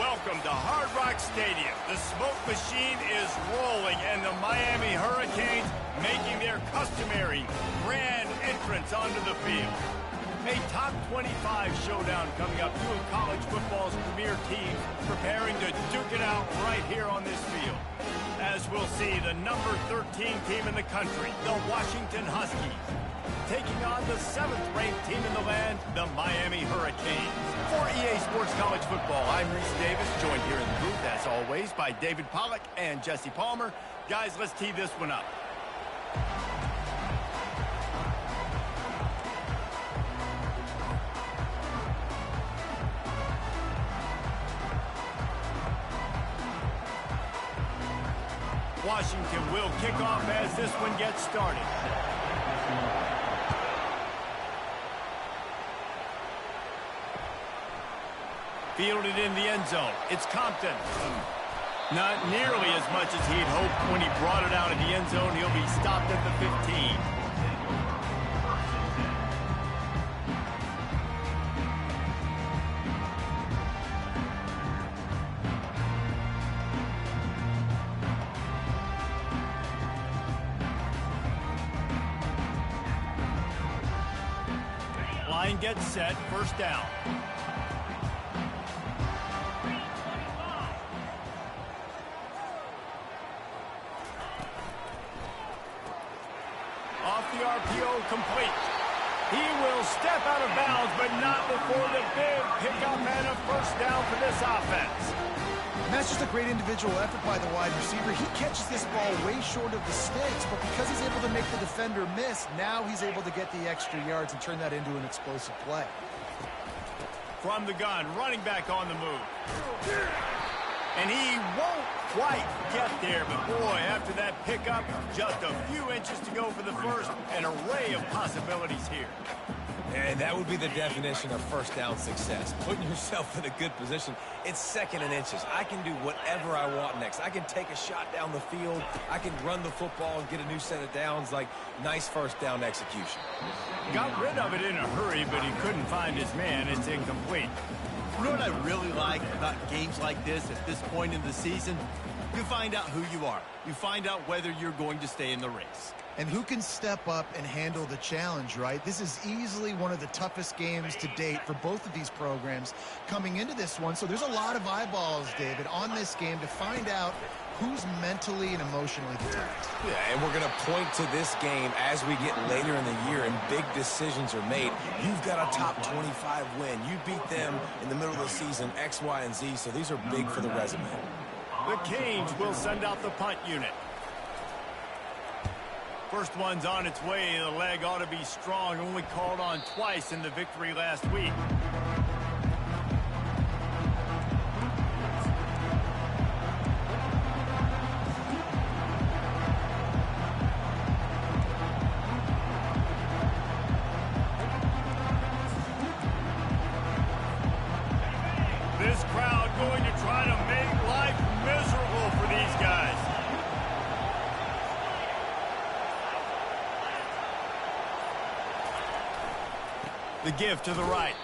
Welcome to Hard Rock Stadium. The smoke machine is rolling, and the Miami Hurricanes making their customary grand entrance onto the field. A top 25 showdown coming up. Two of college football's premier teams preparing to duke it out right here on this field. As we'll see, the number 13 team in the country, the Washington Huskies, taking on the 7th-ranked team in the land, the Miami Hurricanes. For EA Sports College Football, I'm Reese Davis, joined here in the booth, as always, by David Pollack and Jesse Palmer. Guys, let's tee this one up. Washington will kick off as this one gets started. Fielded in the end zone. It's Compton. Not nearly as much as he'd hoped when he brought it out of the end zone. He'll be stopped at the 15. Line gets set. First down. Off the RPO, complete. He will step out of bounds, but not before the big pickup and a first down for this offense. And that's just a great individual effort by the wide receiver. He catches this ball way short of the sticks, but because he's able to make the defender miss, now he's able to get the extra yards and turn that into an explosive play. From the gun, running back on the move. And he won't quite get there, but boy, after that pickup, just a few inches to go for the first. An array of possibilities here. And that would be the definition of first down success. Putting yourself in a good position. It's second and inches. I can do whatever I want next. I can take a shot down the field. I can run the football and get a new set of downs. Like, nice first down execution. Got rid of it in a hurry, but he couldn't find his man. It's incomplete. You know what I really like about games like this at this point in the season? You find out who you are. You find out whether you're going to stay in the race. And who can step up and handle the challenge, right? This is easily one of the toughest games to date for both of these programs coming into this one. So there's a lot of eyeballs, David, on this game to find out who's mentally and emotionally detached. Yeah, and we're going to point to this game as we get later in the year and big decisions are made. You've got a top 25 win. You beat them in the middle of the season, X, Y, and Z, so these are big for the resume. The Canes will send out the punt unit. First one's on its way. The leg ought to be strong. Only called on twice in the victory last week. This crowd going to try to make life miserable for these guys. The give to the right.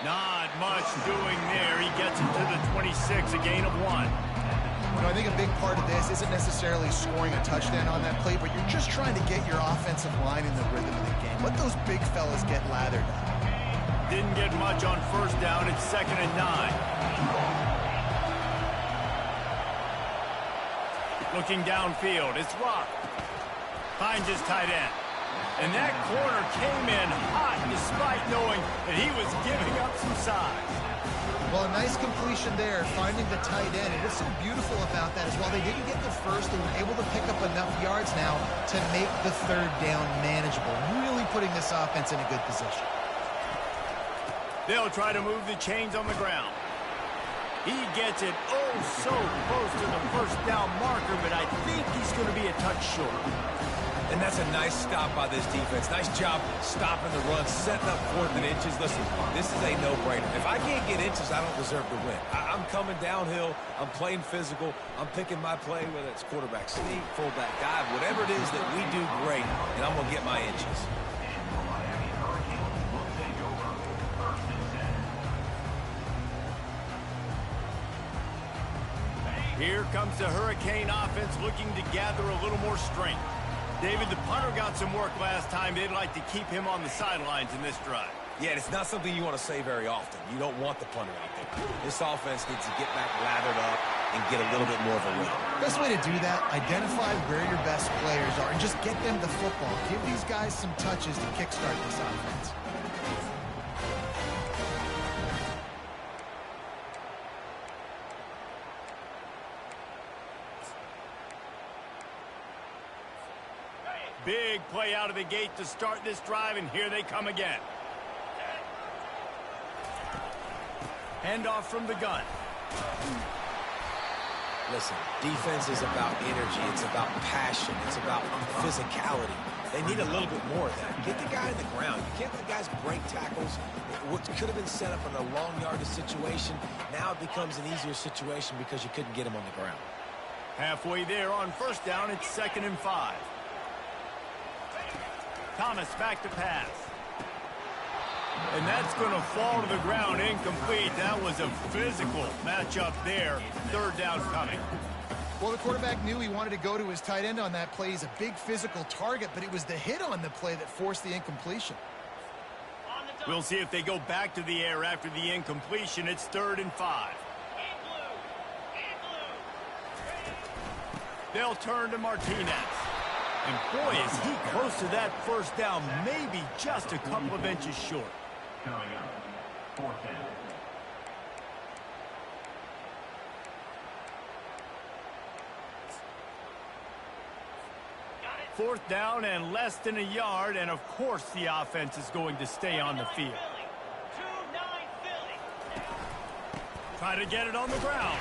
Not much doing there. He gets it to the 26, a gain of 1. You know, I think a big part of this isn't necessarily scoring a touchdown on that play, but you're just trying to get your offensive line in the rhythm of the game. Let those big fellas get lathered up. Didn't get much on first down. It's 2nd and 9. Looking downfield. It's Rock. Finds his tight end. And that corner came in hot despite knowing that he was giving up some size. Well, a nice completion there, finding the tight end. And what's so beautiful about that is while they didn't get the first, they were able to pick up enough yards now to make the third down manageable. Really putting this offense in a good position. They'll try to move the chains on the ground. He gets it oh so close to the first down marker, but I think he's going to be a touch short. And that's a nice stop by this defense. Nice job stopping the run, setting up 4th and inches. Listen, this is a no-brainer. If I can't get inches, I don't deserve to win. I'm coming downhill. I'm playing physical. I'm picking my play, whether it's quarterback sneak, fullback dive, whatever it is that we do great, and I'm going to get my inches. Here comes the Hurricane offense looking to gather a little more strength. David, the punter got some work last time. They'd like to keep him on the sidelines in this drive. Yeah, it's not something you want to say very often. You don't want the punter out there. This offense needs to get back lathered up and get a little bit more of a rhythm. Best way to do that, identify where your best players are and just get them the football. Give these guys some touches to kickstart this offense. Big play out of the gate to start this drive, and here they come again. Handoff from the gun. Listen, defense is about energy. It's about passion. It's about physicality. They need a little bit more of that. Get the guy in the ground. You can't let guys break tackles. What could have been set up in a long yardage situation, now it becomes an easier situation because you couldn't get him on the ground. Halfway there on first down, it's 2nd and 5. Thomas back to pass. And that's going to fall to the ground incomplete. That was a physical matchup there. 3rd down coming. Well, the quarterback knew he wanted to go to his tight end on that play. He's a big physical target, but it was the hit on the play that forced the incompletion. We'll see if they go back to the air after the incompletion. It's 3rd and 5. They'll turn to Martinez. And boy, is he close to that first down, maybe just a couple of inches short. Coming up, 4th down. Fourth down and less than a yard, and of course the offense is going to stay on the field. Try to get it on the ground.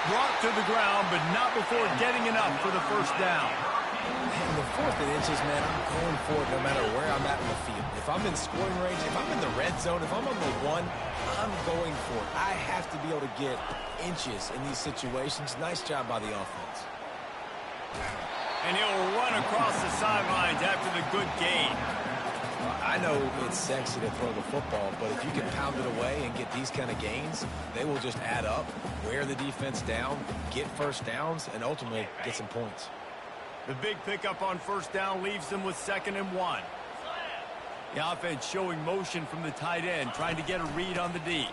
Brought to the ground, but not before getting enough for the first down. And the 4th and inches, man, I'm going for it no matter where I'm at in the field. If I'm in scoring range, if I'm in the red zone, if I'm on the 1, I'm going for it. I have to be able to get inches in these situations. Nice job by the offense. And he'll run across the sidelines after the good gain. I know it's sexy to throw the football, but if you can pound it away and get these kind of gains, they will just add up, wear the defense down, get first downs, and ultimately get some points. The big pickup on first down leaves them with 2nd and 1. The offense showing motion from the tight end, trying to get a read on the D.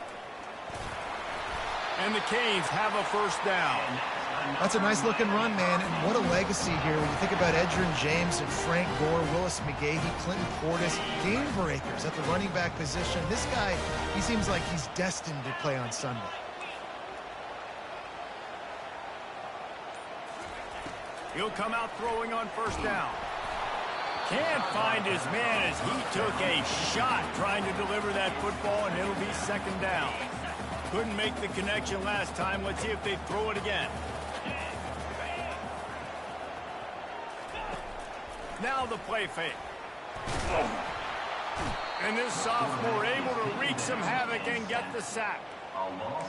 And the Canes have a first down. That's a nice-looking run, man, and what a legacy here. When you think about Edgerrin James and Frank Gore, Willis McGahee, Clinton Portis, game breakers at the running back position. This guy, he seems like he's destined to play on Sunday. He'll come out throwing on first down. Can't find his man as he took a shot trying to deliver that football, and it'll be 2nd down. Couldn't make the connection last time. Let's see if they throw it again. Now the play fake. And this sophomore able to wreak some havoc and get the sack.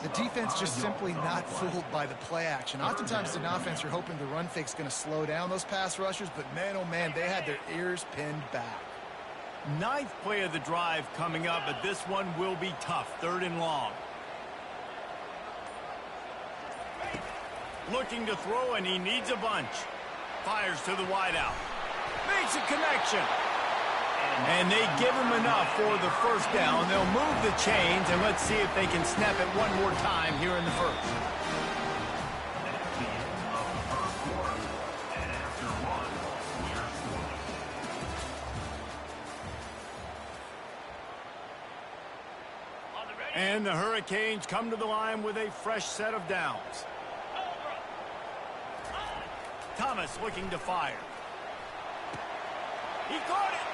The defense just simply not fooled by the play action. Oftentimes in offense, you're hoping the run fake's going to slow down those pass rushers, but man, oh man, they had their ears pinned back. 9th play of the drive coming up, but this one will be tough. 3rd and long. Looking to throw, and he needs a bunch. Fires to the wideout. Makes a connection. And they give him enough for the first down. They'll move the chains, and let's see if they can snap it one more time here in the first. And the Hurricanes come to the line with a fresh set of downs. Thomas looking to fire. He caught it.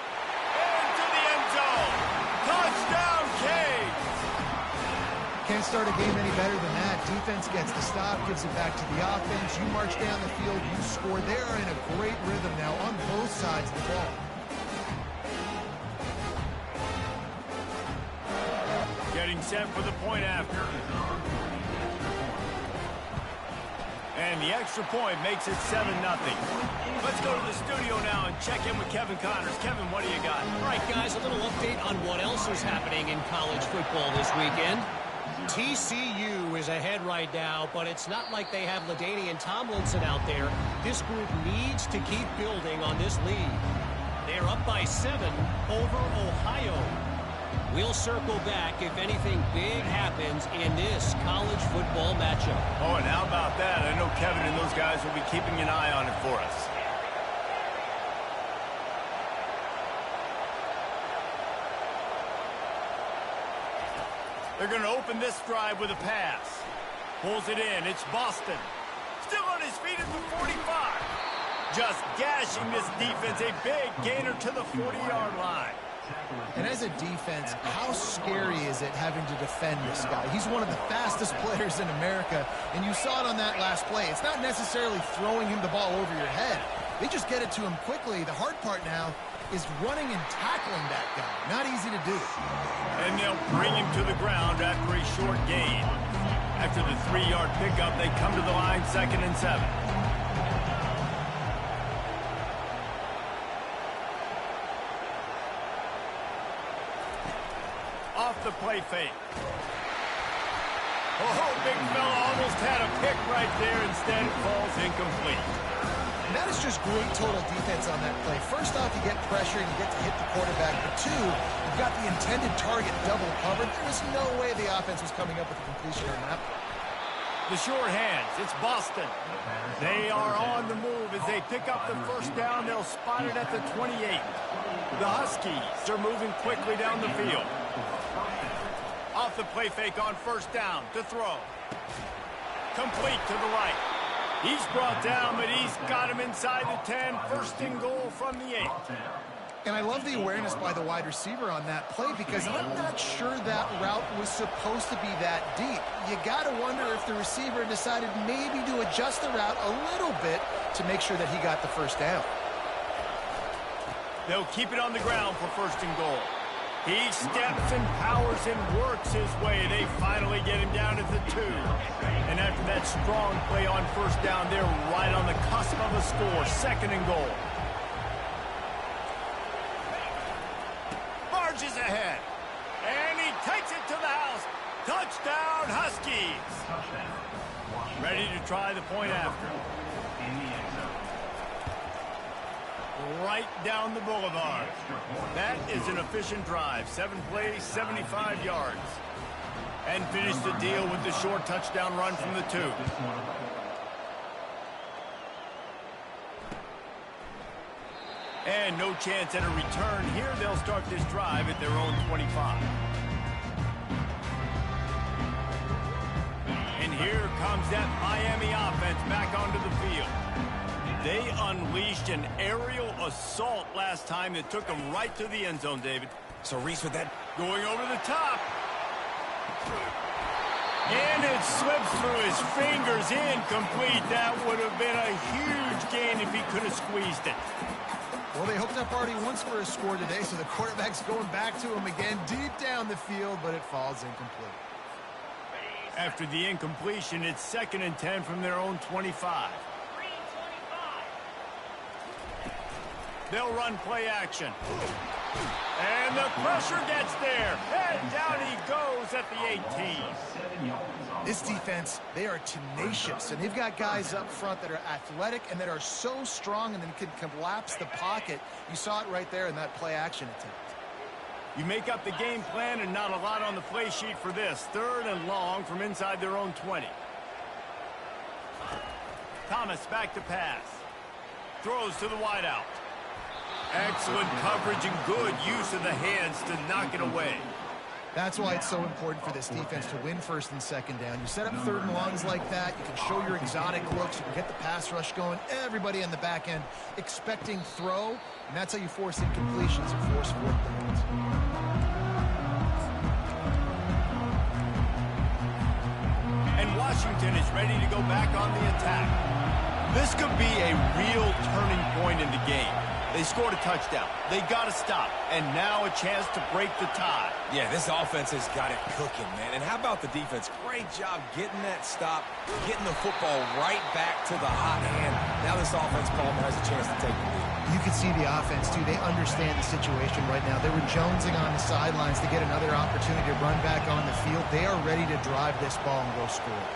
Into the end zone. Touchdown, Canes. Can't start a game any better than that. Defense gets the stop, gives it back to the offense. You march down the field, you score. They are in a great rhythm now on both sides of the ball. Getting set for the point after. And the extra point makes it 7-0. Let's go to the studio now and check in with Kevin Connors. Kevin, what do you got? All right, guys, a little update on what else is happening in college football this weekend. TCU who is ahead right now, but it's not like they have LaDainian Tomlinson out there. This group needs to keep building on this lead. They're up by 7 over Ohio. We'll circle back if anything big happens in this college football matchup. Oh, and how about that? I know Kevin and those guys will be keeping an eye on it for us. They're going to open this drive with a pass. Pulls it in. It's Boston. Still on his feet at the 45. Just gashing this defense. A big gainer to the 40-yard line. And as a defense, how scary is it having to defend this guy? He's one of the fastest players in America, and you saw it on that last play. It's not necessarily throwing him the ball over your head. They just get it to him quickly. The hard part now is running and tackling that guy. Not easy to do. And they'll bring him to the ground after a short gain. After the 3-yard pickup, they come to the line, 2nd and 7. Off the play fake. Oh, big fella almost had a pick right there. Instead, it falls incomplete. And that is just great total defense on that play. First off, you get pressure and you get to hit the quarterback. But 2, you've got the intended target double covered. There was no way the offense was coming up with a completion on that. The short hands. It's Boston. They are on the move as they pick up the first down. They'll spot it at the 28. The Huskies are moving quickly down the field. Off the play fake on first down to throw. Complete to the right. He's brought down, but he's got him inside the 10. First and goal from the 8. And I love the awareness by the wide receiver on that play because I'm not sure that route was supposed to be that deep. You got to wonder if the receiver decided maybe to adjust the route a little bit to make sure that he got the first down. They'll keep it on the ground for first and goal. He steps and powers and works his way. They finally get him down at the 2. And after that strong play on first down, they're right on the cusp of a score. 2nd and goal. Marches ahead. And he takes it to the house. Touchdown, Huskies. Ready to try the point after. Right down the boulevard. That is an efficient drive. 7 plays, 75 yards. And finish the deal with the short touchdown run from the 2. And no chance at a return here. They'll start this drive at their own 25. And here comes that Miami offense back onto the field. They unleashed an aerial assault last time that took them right to the end zone, David. So Reese with that. Going over the top. And it slips through his fingers, incomplete. That would have been a huge gain if he could have squeezed it. Well, they hooked up already once for a score today, so the quarterback's going back to him again deep down the field, but it falls incomplete. After the incompletion, it's 2nd and 10 from their own 25. They'll run play action. And the pressure gets there. And down he goes at the 18. This defense, they are tenacious, and they've got guys up front that are athletic and that are so strong and then can collapse the pocket. You saw it right there in that play action attempt. You make up the game plan and not a lot on the play sheet for this. 3rd and long from inside their own 20. Thomas back to pass. Throws to the wideout. Excellent coverage and good use of the hands to knock it away. That's why it's so important for this defense to win 1st and 2nd down. You set up 3rd and longs like that. You can show your exotic looks. You can get the pass rush going. Everybody on the back end expecting throw. And that's how you force incompletions and force 4th downs. And Washington is ready to go back on the attack. This could be a real turning point in the game. They scored a touchdown. They got to stop. And now a chance to break the tie. Yeah, this offense has got it cooking, man. And how about the defense? Great job getting that stop, getting the football right back to the hot hand. Now this offense, Palmer, has a chance to take the lead. You can see the offense, too. They understand the situation right now. They were jonesing on the sidelines to get another opportunity to run back on the field. They are ready to drive this ball and go score.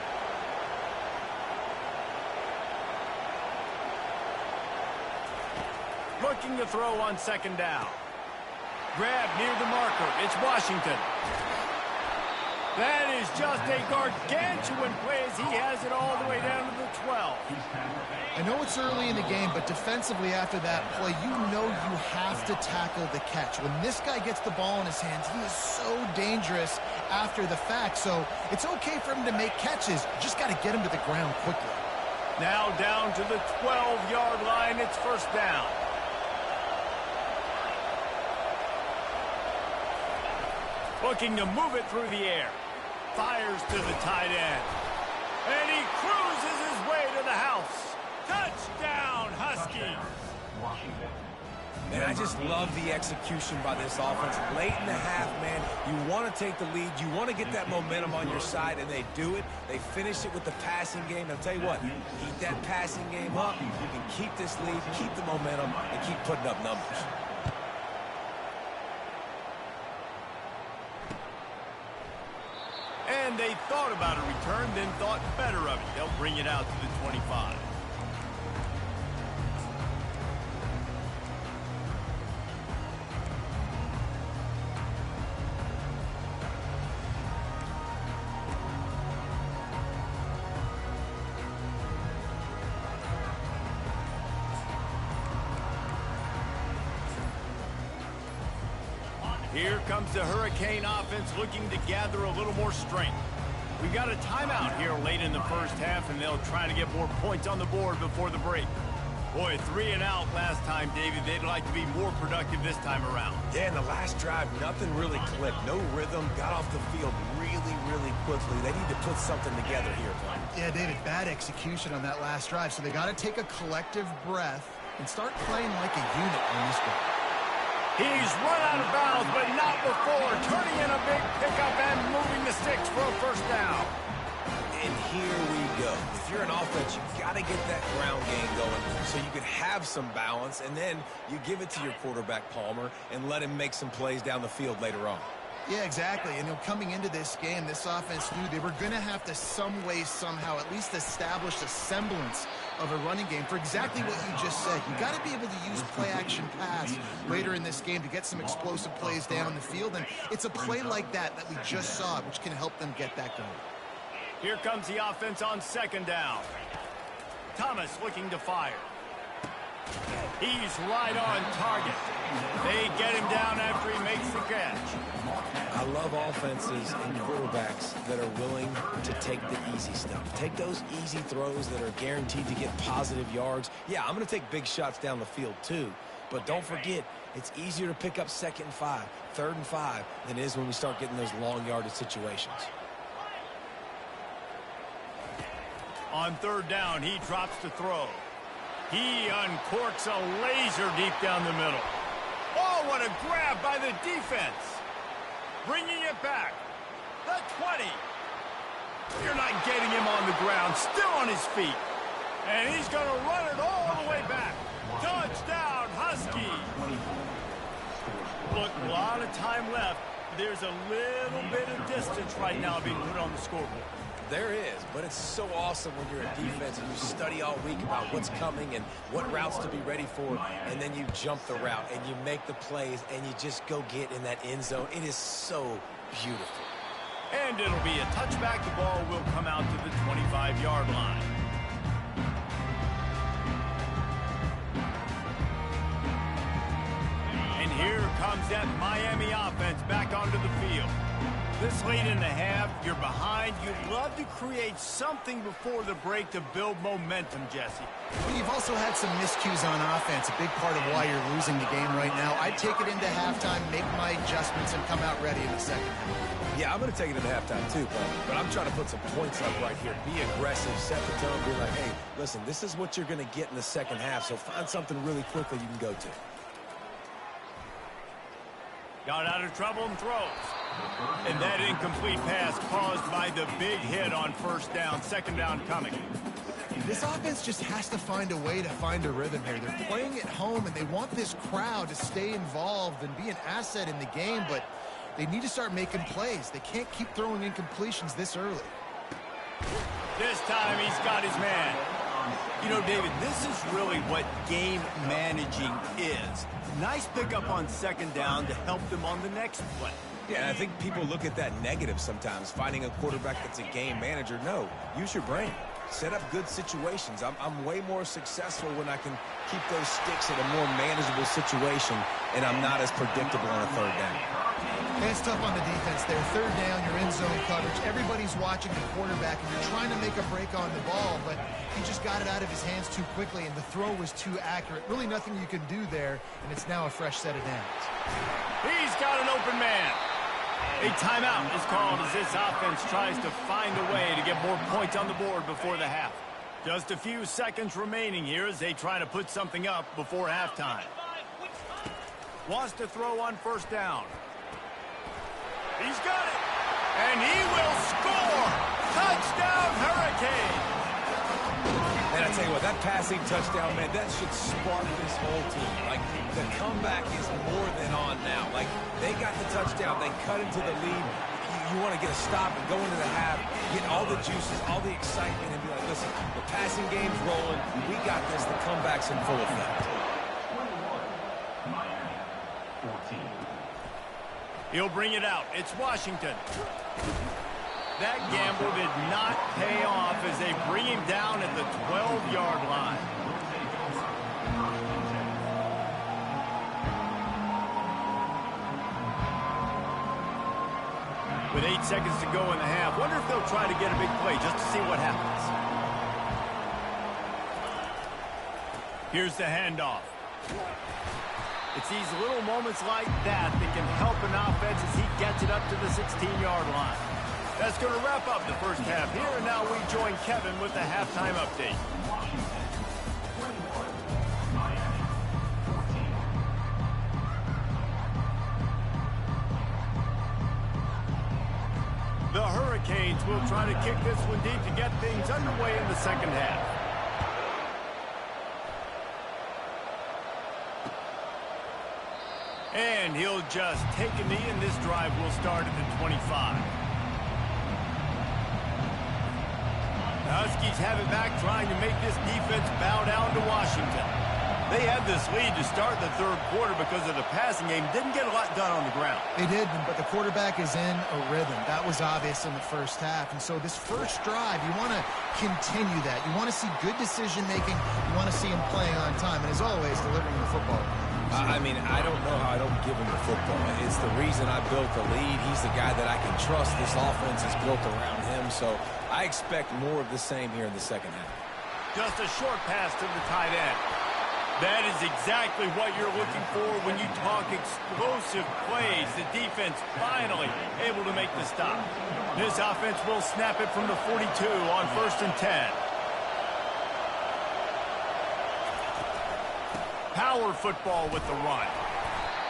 Looking to throw on second down. Grab near the marker. It's Washington. That is just a gargantuan play as he has it all the way down to the 12. I know it's early in the game, but defensively after that play, you know you have to tackle the catch. When this guy gets the ball in his hands, he is so dangerous after the fact. So it's okay for him to make catches. You just got to get him to the ground quickly. Now down to the 12-yard line. It's first down. Looking to move it through the air. Fires to the tight end. And he cruises his way to the house. Touchdown, Huskies. Man, I just love the execution by this offense. Late in the half, man, you want to take the lead. You want to get that momentum on your side, and they do it. They finish it with the passing game. I'll tell you what, keep that passing game up. You can keep this lead, keep the momentum, and keep putting up numbers. And they thought about a return, then thought better of it. They'll bring it out to the 25. Here comes the Hurricane offense looking to gather a little more strength. We've got a timeout here late in the first half, and they'll try to get more points on the board before the break. Boy, 3 and out last time, David. They'd like to be more productive this time around. Yeah, in the last drive, nothing really clicked. No rhythm, got off the field really quickly. They need to put something together here, Glenn. Yeah, David, bad execution on that last drive, so they got to take a collective breath and start playing like a unit on this one. He's run out of bounds, but not before. Turning in a big pickup and moving the sticks for a first down. And here we go. If you're an offense, you've got to get that ground game going so you can have some balance, and then you give it to your quarterback, Palmer, and let him make some plays down the field later on. Yeah, exactly. And coming into this game, this offense knew they were going to have to some way, somehow, at least establish a semblance of a running game for exactly what you just said. You got to be able to use play-action pass later in this game to get some explosive plays down the field. And it's a play like that we just saw, which can help them get that going. Here comes the offense on second down. Thomas looking to fire. He's right on target. They get him down after he makes the catch. I love offenses and quarterbacks that are willing to take the easy stuff. Take those easy throws that are guaranteed to get positive yards. Yeah, I'm going to take big shots down the field too. But don't forget, it's easier to pick up 2nd and 5, 3rd and 5 than it is when we start getting those long yardage situations. On 3rd down, he drops to throw. He uncorks a laser deep down the middle. Oh, what a grab by the defense. Bringing it back. The 20. You're not getting him on the ground. Still on his feet. And he's going to run it all the way back. Touchdown, Husky. Look, a lot of time left. There's a little bit of distance right now being put on the scoreboard. There is, but it's so awesome when you're a defense and you study all week about what's coming and what routes to be ready for, and then you jump the route and you make the plays and you just go get in that end zone. It is so beautiful. And it'll be a touchback. The ball will come out to the 25-yard line. And here comes that Miami offense back onto the field. This late in the half, you're behind. You'd love to create something before the break to build momentum, Jesse. Well, you've also had some miscues on offense, a big part of why you're losing the game right now. I'd take it into halftime, make my adjustments, and come out ready in the second half. Yeah, I'm going to take it into halftime too, but I'm trying to put some points up right here. Be aggressive, set the tone, be like, hey, listen, this is what you're going to get in the second half, so find something really quick that you can go to. Got out of trouble and throws. And that incomplete pass caused by the big hit on first down. Second down coming. This offense just has to find a way to find a rhythm here. They're playing at home, and they want this crowd to stay involved and be an asset in the game, but they need to start making plays. They can't keep throwing incompletions this early. This time he's got his man. You know, David, this is really what game managing is. Nice pickup on second down to help them on the next play. Yeah, and I think people look at that negative sometimes, finding a quarterback that's a game manager. No, use your brain. Set up good situations. I'm way more successful when I can keep those sticks at a more manageable situation, and I'm not as predictable on a third down. It's tough on the defense there. Third down, you're in zone coverage. Everybody's watching the quarterback, and you're trying to make a break on the ball, but he just got it out of his hands too quickly, and the throw was too accurate. Really nothing you can do there, and it's now a fresh set of downs. He's got an open man. A timeout is called as this offense tries to find a way to get more points on the board before the half. Just a few seconds remaining here as they try to put something up before halftime. Wants to throw on first down. He's got it. And he will score. Touchdown, Hurricane. And I tell you what, that passing touchdown, man, that should spark this whole team. Like, the comeback is more than on now. Like, they got the touchdown. They cut into the lead. You want to get a stop and go into the half, get all the juices, all the excitement, and be like, listen, the passing game's rolling. We got this. The comeback's in full effect. He'll bring it out. It's Washington. That gamble did not pay off as they bring him down at the 12-yard line. With 8 seconds to go in the half, wonder if they'll try to get a big play just to see what happens. Here's the handoff. It's these little moments like that that can help an offense as he gets it up to the 16-yard line. That's going to wrap up the first half here, and now we join Kevin with the halftime update. The Hurricanes will try to kick this one deep to get things underway in the second half. And he'll just take a knee, and this drive will start at the 25. The Huskies have it back, trying to make this defense bow down to Washington. They had this lead to start the third quarter because of the passing game. Didn't get a lot done on the ground. They did, but the quarterback is in a rhythm. That was obvious in the first half. And so this first drive, you want to continue that. You want to see good decision-making. You want to see him playing on time. And as always, delivering the football. I mean, I don't know how I don't give him the football. It's the reason I built the lead. He's the guy that I can trust. This offense is built around him. So I expect more of the same here in the second half. Just a short pass to the tight end. That is exactly what you're looking for when you talk explosive plays. The defense finally able to make the stop. This offense will snap it from the 42 on 1st and 10. Power football with the run.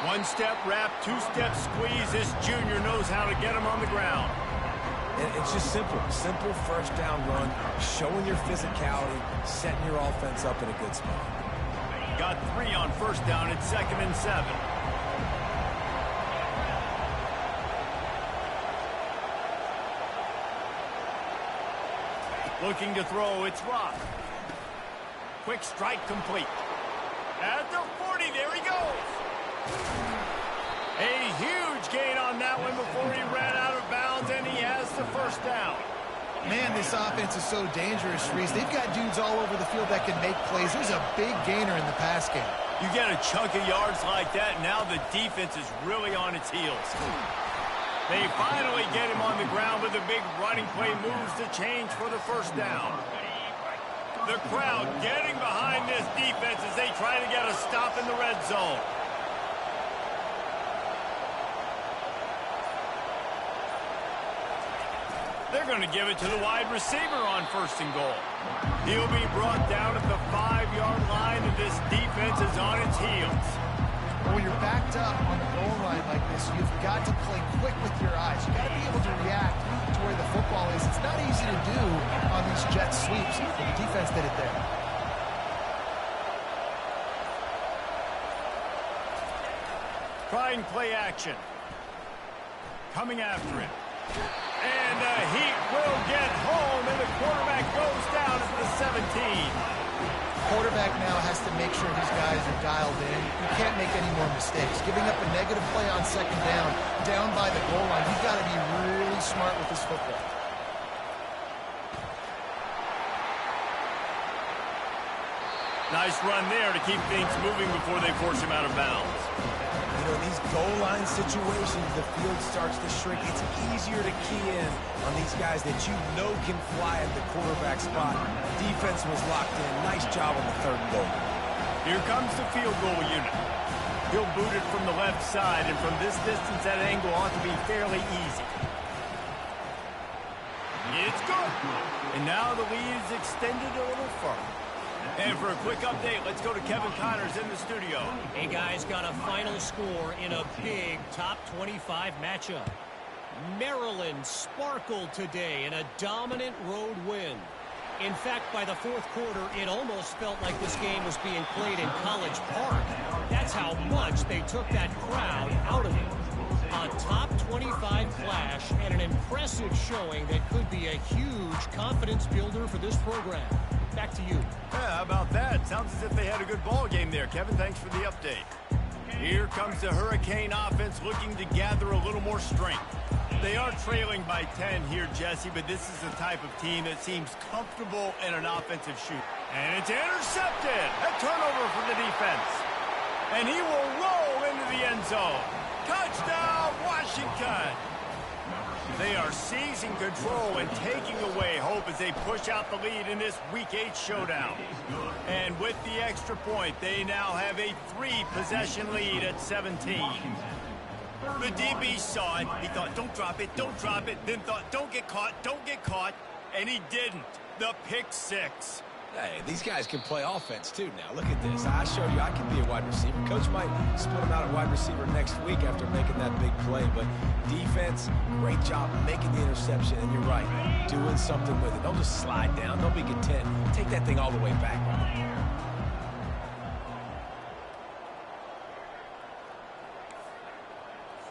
One-step wrap, two-step squeeze. This junior knows how to get him on the ground. It's just simple. Simple first down run, showing your physicality, setting your offense up in a good spot. Got 3 on first down at 2nd and 7. Looking to throw, it's Rock. Quick strike complete. At the 40, there he goes. A huge gain on that one before he ran out of bounds, and he has the first down. Man, this offense is so dangerous, Reese. They've got dudes all over the field that can make plays. There's a big gainer in the pass game. You get a chunk of yards like that, now the defense is really on its heels. They finally get him on the ground with a big running play, moves the change for the first down. The crowd getting behind this defense as they try to get a stop in the red zone. They're going to give it to the wide receiver on 1st and goal. He'll be brought down at the 5-yard line, and this defense is on its heels. But when you're backed up on the goal line like this, you've got to play quick with your eyes. You've got to be able to react to where the football is. It's not easy to do on these jet sweeps, but the defense did it there. Trying play action. Coming after him. And the heat will get home, and the quarterback goes down at the 17. Quarterback now has to make sure his guys are dialed in. You can't make any more mistakes. Giving up a negative play on second down by the goal line. You've got to be really smart with this football. Nice run there to keep things moving before they force him out of bounds. You know, in these goal line situations, the field starts to shrink. It's easier to key in on these guys that you know can fly at the quarterback spot. Defense was locked in. Nice job on the 3rd and goal. Here comes the field goal unit. He'll boot it from the left side, and from this distance, that angle ought to be fairly easy. It's good. And now the lead is extended a little further. And for a quick update, let's go to Kevin Connors in the studio. Hey, guys, got a final score in a big top 25 matchup. Maryland sparkled today in a dominant road win. In fact, by the 4th quarter, it almost felt like this game was being played in College Park. That's how much they took that crowd out of it. A top 25 clash and an impressive showing that could be a huge confidence builder for this program. Back to you. Yeah, how about that? Sounds as if they had a good ball game there. Kevin, thanks for the update. Here comes the Hurricane offense looking to gather a little more strength. They are trailing by 10 here, Jesse, but this is the type of team that seems comfortable in an offensive shoot. And it's intercepted. A turnover for the defense. And he will roll into the end zone. Touchdown, Washington. They are seizing control and taking away hope as they push out the lead in this Week 8 showdown. And with the extra point, they now have a 3-possession lead at 17. The DB saw it. He thought, don't drop it, then thought, don't get caught, and he didn't. The pick 6. Hey, these guys can play offense, too, now. Look at this. I showed you I can be a wide receiver. Coach might split him out at wide receiver next week after making that big play. But defense, great job making the interception. And you're right, doing something with it. Don't just slide down. Don't be content. Take that thing all the way back.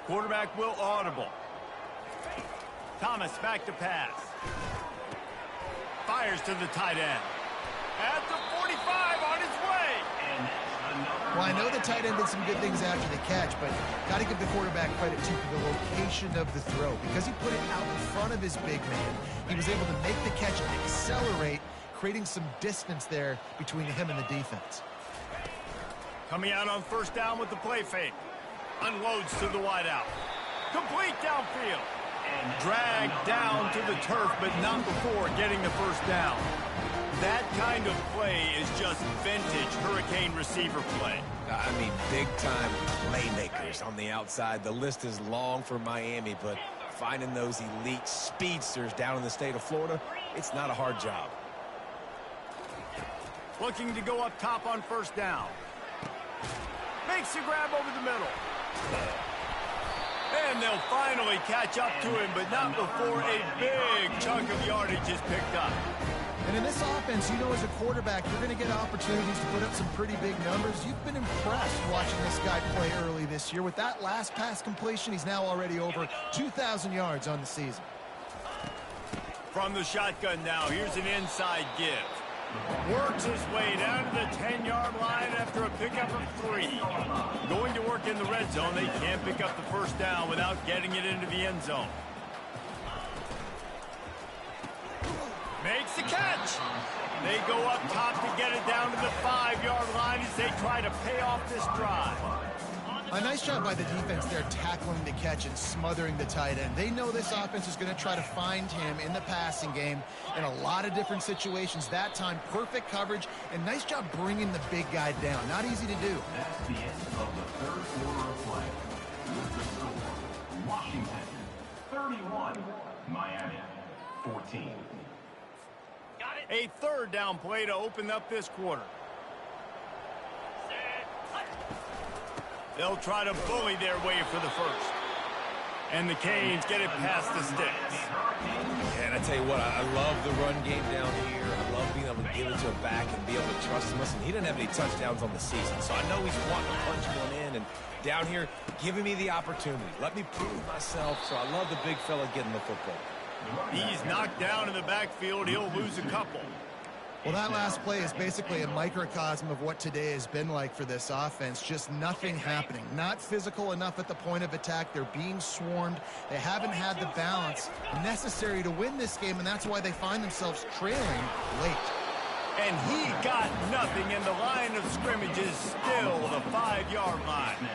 Quarterback will audible. Thomas back to pass. Fires to the tight end. At the 45 on his way. Well, I know the tight end did some good things after the catch, but got to give the quarterback credit, too, for the location of the throw. Because he put it out in front of his big man, he was able to make the catch and accelerate, creating some distance there between him and the defense. Coming out on 1st down with the play fake. Unloads to the wideout. Complete downfield. Dragged down to the turf, but not before getting the 1st down. That kind of play is just vintage Hurricane receiver play. I mean, big-time playmakers on the outside. The list is long for Miami, but finding those elite speedsters down in the state of Florida, it's not a hard job. Looking to go up top on 1st down. Makes a grab over the middle. And they'll finally catch up to him, but not before a big chunk of yardage is picked up. And in this offense, you know, as a quarterback, you're going to get opportunities to put up some pretty big numbers. You've been impressed watching this guy play early this year. With that last pass completion, he's now already over 2,000 yards on the season. From the shotgun now, here's an inside give. Works his way down to the 10-yard line after a pickup of 3. Going to work in the red zone. They can't pick up the 1st down without getting it into the end zone. Makes the catch. They go up top to get it down to the 5-yard line as they try to pay off this drive. A nice job by the defense there, tackling the catch and smothering the tight end. They know this offense is going to try to find him in the passing game in a lot of different situations. That time, perfect coverage, and nice job bringing the big guy down. Not easy to do. That's the end of the 3rd quarter of play. With the score, Washington 31, Miami 14. A 3rd down play to open up this quarter. They'll try to bully their way for the first. And the Canes get it past the sticks. Yeah, and I tell you what, I love the run game down here. I love being able to give it to him back and be able to trust him. Listen, he didn't have any touchdowns on the season, so I know he's wanting to punch one in. And down here, giving me the opportunity. Let me prove myself, so I love the big fella getting the football. He's knocked down in the backfield. He'll lose a couple. Well, that last play is basically a microcosm of what today has been like for this offense. Just nothing happening. Not physical enough at the point of attack. They're being swarmed. They haven't had the balance necessary to win this game, and that's why they find themselves trailing late. And he got nothing, and the line of scrimmage is still the 5-yard line.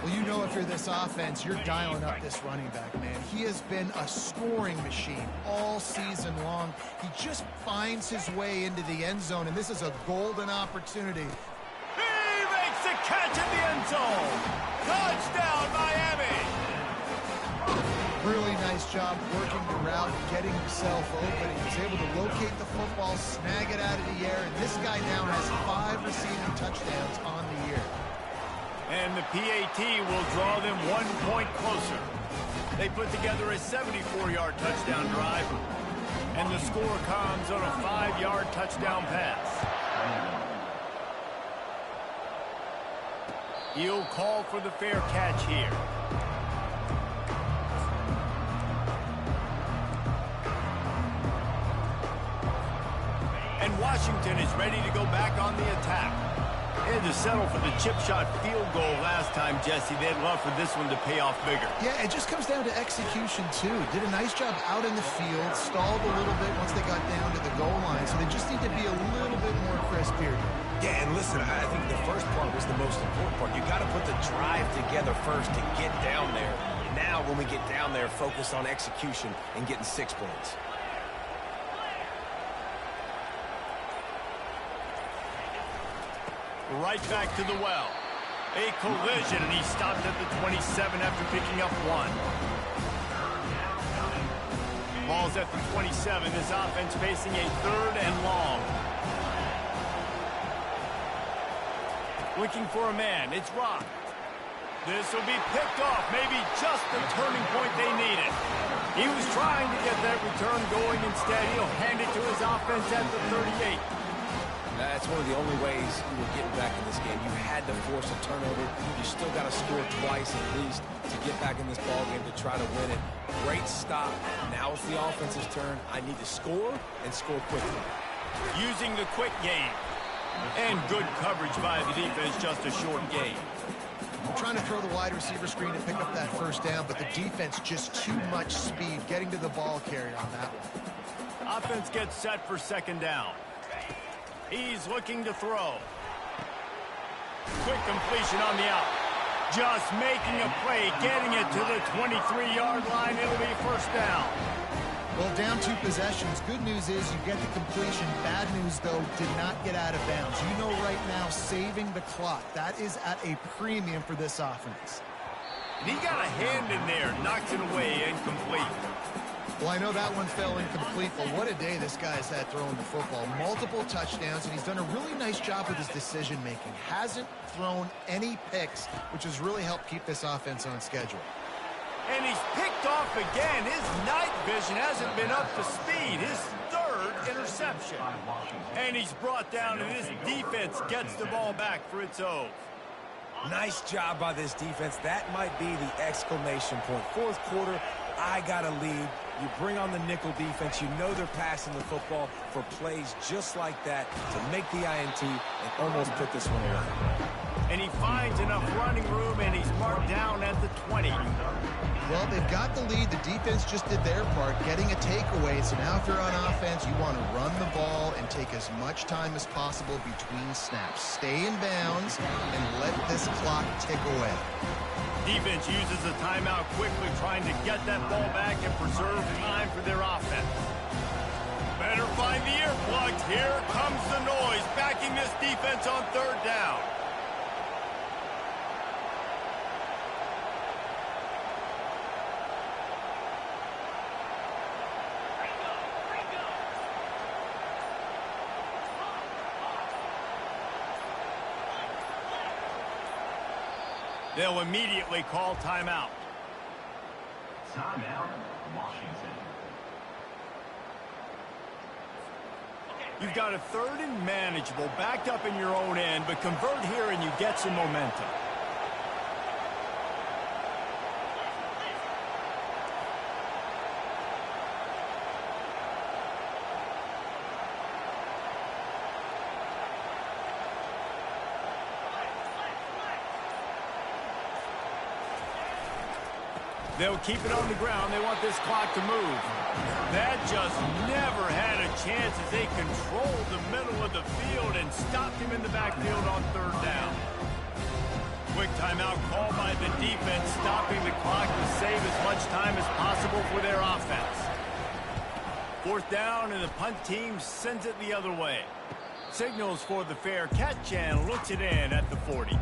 Well, you know if you're this offense, you're dialing up this running back, man. He has been a scoring machine all season long. He just finds his way into the end zone, and this is a golden opportunity. He makes the catch in the end zone. Touchdown, Miami. Really nice job working the route, getting himself open. He was able to locate the football, snag it out of the air, and this guy now has 5 receiving touchdowns on the year. And the PAT will draw them 1 point closer. They put together a 74-yard touchdown drive, and the score comes on a 5-yard touchdown pass. He'll call for the fair catch here. And Washington is ready to go back on the attack. They had to settle for the chip shot field goal last time, Jesse. They'd love for this one to pay off bigger. Yeah, it just comes down to execution, too. Did a nice job out in the field, stalled a little bit once they got down to the goal line, so they just need to be a little bit more crisp here. Yeah, and listen, I think the first part was the most important part. You got to put the drive together first to get down there. Now, when we get down there, focus on execution and getting 6 points. Right back to the well. A collision, and he stopped at the 27 after picking up 1. Ball's at the 27. This offense facing a 3rd and long. Looking for a man. It's Rock. This will be picked off. Maybe just the turning point they needed. He was trying to get that return going. Instead, he'll hand it to his offense at the 38. That's one of the only ways you were getting back in this game. You had to force a turnover. You still got to score twice at least to get back in this ball game to try to win it. Great stop. Now it's the offense's turn. I need to score and score quickly. Using the quick game. And good coverage by the defense, just a short gain. Trying to throw the wide receiver screen to pick up that first down, but the defense just too much speed getting to the ball carrier on that one. Offense gets set for 2nd down. He's looking to throw. Quick completion on the out. Just making a play, getting it to the 23-yard line. It'll be 1st down. Well, down 2 possessions. Good news is you get the completion. Bad news, though, did not get out of bounds. You know right now, saving the clock. That is at a premium for this offense. And he got a hand in there, knocked it away, incomplete. Well, I know that one fell incomplete, but what a day this guy's had throwing the football. Multiple touchdowns, and he's done a really nice job with his decision-making. Hasn't thrown any picks, which has really helped keep this offense on schedule. And he's picked off again. His night vision hasn't been up to speed. His 3rd interception. And he's brought down, and this defense gets the ball back for its own. Nice job by this defense. That might be the exclamation point. 4th quarter, I got a lead. You bring on the nickel defense. You know they're passing the football for plays just like that to make the INT and almost put this one away. And he finds enough running room, and he's marked down at the 20. Well, they've got the lead. The defense just did their part, getting a takeaway. So now if you're on offense, you want to run the ball and take as much time as possible between snaps. Stay in bounds and let this clock tick away. Defense uses a timeout quickly, trying to get that ball back and preserve time for their offense. Better find the earplugs. Here comes the noise, backing this defense on 3rd down. They'll immediately call timeout. Timeout, Washington. You've got a 3rd and manageable, backed up in your own end, but convert here and you get some momentum. They'll keep it on the ground. They want this clock to move. That just never had a chance as they controlled the middle of the field and stopped him in the backfield on 3rd down. Quick timeout called by the defense, stopping the clock to save as much time as possible for their offense. 4th down, and the punt team sends it the other way. Signals for the fair catch and looks it in at the 40.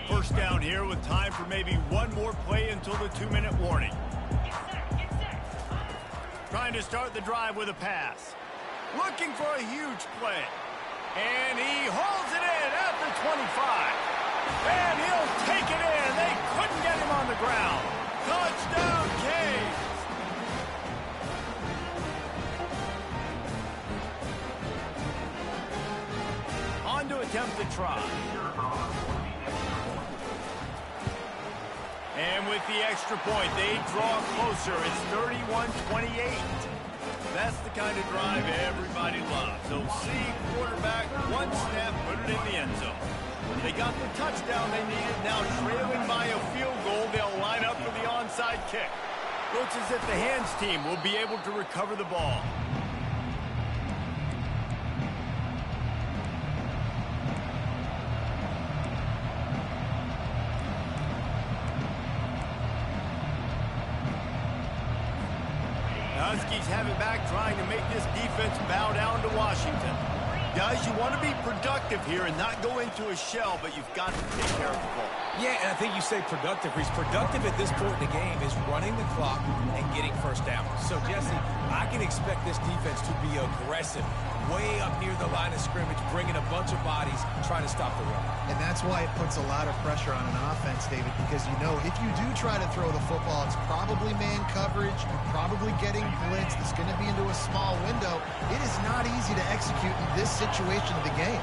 1st down here with time for maybe one more play until the 2-minute warning. Trying to start the drive with a pass. Looking for a huge play. And he holds it in at the 25. And he'll take it in. They couldn't get him on the ground. Touchdown, Canes. On to attempt the try. And with the extra point, they draw closer. It's 31-28. That's the kind of drive everybody loves. They'll see quarterback, one snap, put it in the end zone. They got the touchdown they needed. Now trailing by a field goal, they'll line up for the onside kick. Looks as if the hands team will be able to recover the ball. Huskies have it back, trying to make this defense bow down to Washington. Guys, you want to be productive here and not go into a shell, but you've got to take care of the ball. Yeah, and I think you say productive. He's productive at this point in the game is running the clock and getting 1st down. So, Jesse, I can expect this defense to be aggressive, way up near the line of scrimmage, bringing a bunch of bodies, trying to stop the run. And that's why it puts a lot of pressure on an offense, David, because you know if you do try to throw the football, it's probably man coverage, you're probably getting blitzed, it's going to be into a small window. It is not easy to execute in this situation of the game.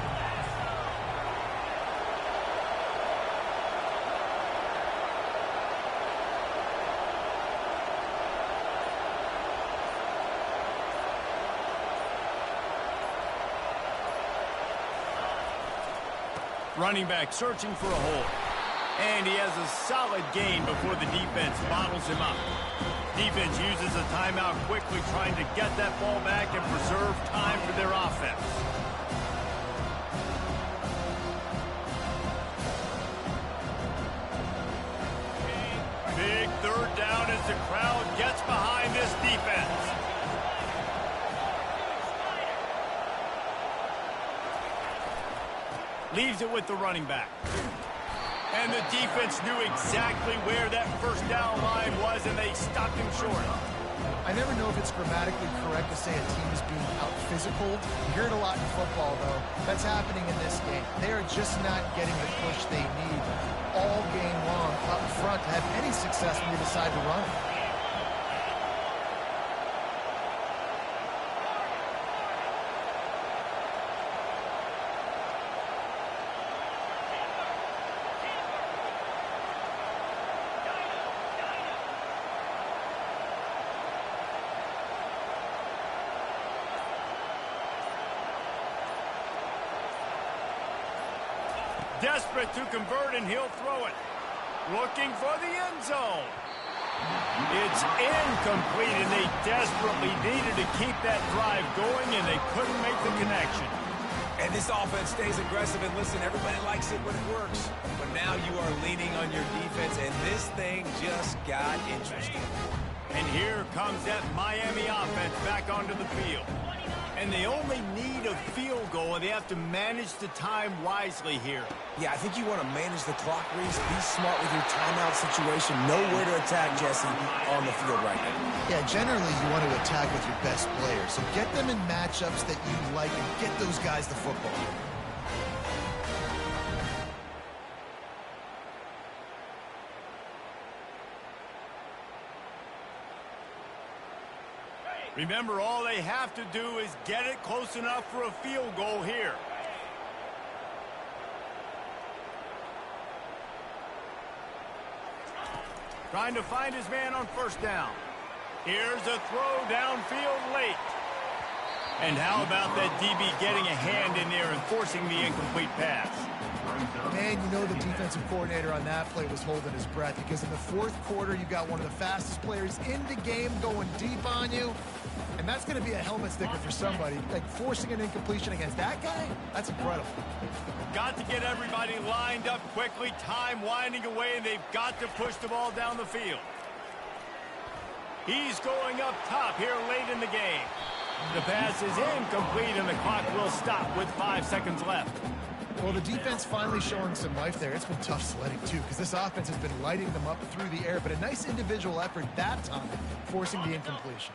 Running back searching for a hole. And he has a solid gain before the defense bottles him up. Defense uses a timeout quickly, trying to get that ball back and preserve time for their offense. Big 3rd down as the crowd gets behind this defense. Leaves it with the running back. And the defense knew exactly where that 1st down line was, and they stopped him short. I never know if it's grammatically correct to say a team is being out-physicaled. You hear it a lot in football, though. That's happening in this game. They are just not getting the push they need all game long up front to have any success when they decide to run. Desperate to convert, and he'll throw it. Looking for the end zone. It's incomplete, and they desperately needed to keep that drive going, and they couldn't make the connection. And this offense stays aggressive, and listen, everybody likes it when it works. But now you are leaning on your defense, and this thing just got interesting. And here comes that Miami offense back onto the field. And they only need a field goal, and they have to manage the time wisely here. Yeah, I think you want to manage the clock, Reese. Be smart with your timeout situation. Know where to attack, Jesse, on the field right now. Yeah, generally you want to attack with your best players. So get them in matchups that you like and get those guys the football. Remember, all they have to do is get it close enough for a field goal here. Trying to find his man on first down. Here's a throw downfield late. And how about that DB getting a hand in there and forcing the incomplete pass? Man, you know the defensive coordinator on that play was holding his breath, because in the fourth quarter, you got one of the fastest players in the game going deep on you. And that's going to be a helmet sticker for somebody. Like, forcing an incompletion against that guy, that's incredible. Got to get everybody lined up quickly. Time winding away, and they've got to push the ball down the field. He's going up top here late in the game. The pass is incomplete, and the clock will stop with 5 seconds left. Well, the defense finally showing some life there. It's been tough sledding, too, because this offense has been lighting them up through the air. But a nice individual effort that time, forcing the incompletion.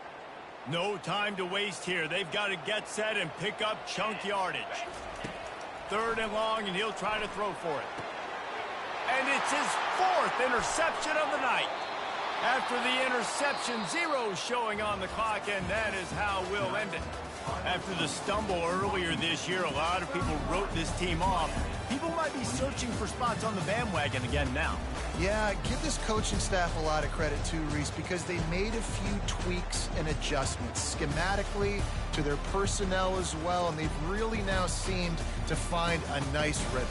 No time to waste here. They've got to get set and pick up chunk yardage. 3rd and long, and he'll try to throw for it. And it's his 4th interception of the night. After the interception, 0 showing on the clock, and that is how we'll end it. After the stumble earlier this year, a lot of people wrote this team off. People might be searching for spots on the bandwagon again now. Yeah, give this coaching staff a lot of credit too, Reese, because they made a few tweaks and adjustments schematically to their personnel as well, and they've really now seemed to find a nice rhythm.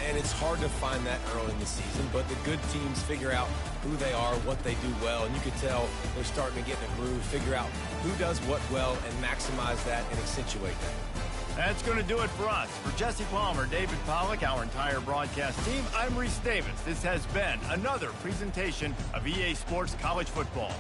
And it's hard to find that early in the season, but the good teams figure out who they are, what they do well, and you can tell they're starting to get in a groove, figure out who does what well, and maximize that and accentuate that. That's going to do it for us. For Jesse Palmer, David Pollack, our entire broadcast team, I'm Reese Davis. This has been another presentation of EA Sports College Football.